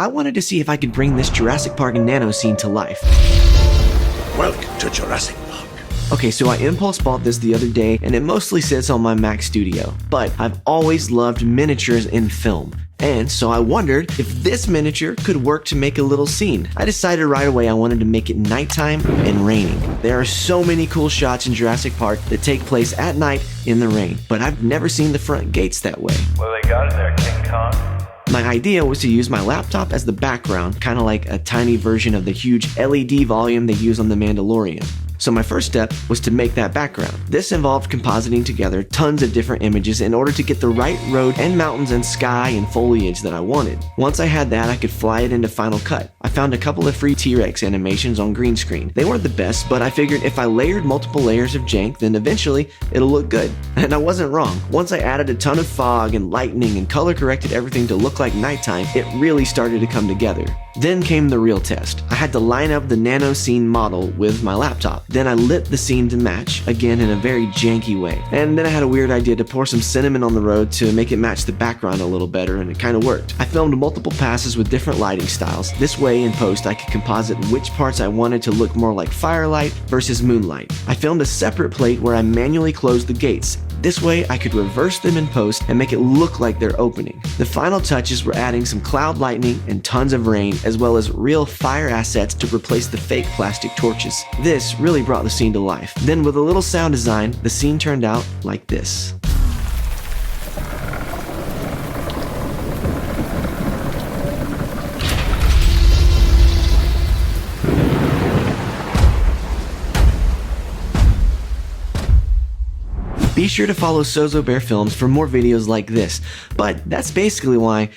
I wanted to see if I could bring this Jurassic Park Nano scene to life. Welcome to Jurassic Park. Okay, so I impulse bought this the other day, and it mostly sits on my Mac Studio. But I've always loved miniatures in film. And so I wondered if this miniature could work to make a little scene. I decided right away I wanted to make it nighttime and raining. There are so many cool shots in Jurassic Park that take place at night in the rain, but I've never seen the front gates that way. What do they got in there, King Kong? My idea was to use my laptop as the background, kind of like a tiny version of the huge LED volume they use on the Mandalorian. So my first step was to make that background. This involved compositing together tons of different images in order to get the right road and mountains and sky and foliage that I wanted. Once I had that, I could fly it into Final Cut. I found a couple of free T-Rex animations on green screen. They weren't the best, but I figured if I layered multiple layers of jank, then eventually it'll look good. And I wasn't wrong. Once I added a ton of fog and lightning and color corrected everything to look like nighttime, it really started to come together. Then came the real test. I had to line up the Nano scene model with my laptop. Then I lit the scene to match, again in a very janky way. And then I had a weird idea to pour some cinnamon on the road to make it match the background a little better, and it kind of worked. I filmed multiple passes with different lighting styles. This way in post I could composite which parts I wanted to look more like firelight versus moonlight. I filmed a separate plate where I manually closed the gates. This way I could reverse them in post and make it look like they're opening. The final touches were adding some cloud lightning and tons of rain, as well as real fire assets to replace the fake plastic torches. This really brought the scene to life. Then with a little sound design, the scene turned out like this. Be sure to follow Sozo Bear Films for more videos like this, but that's basically why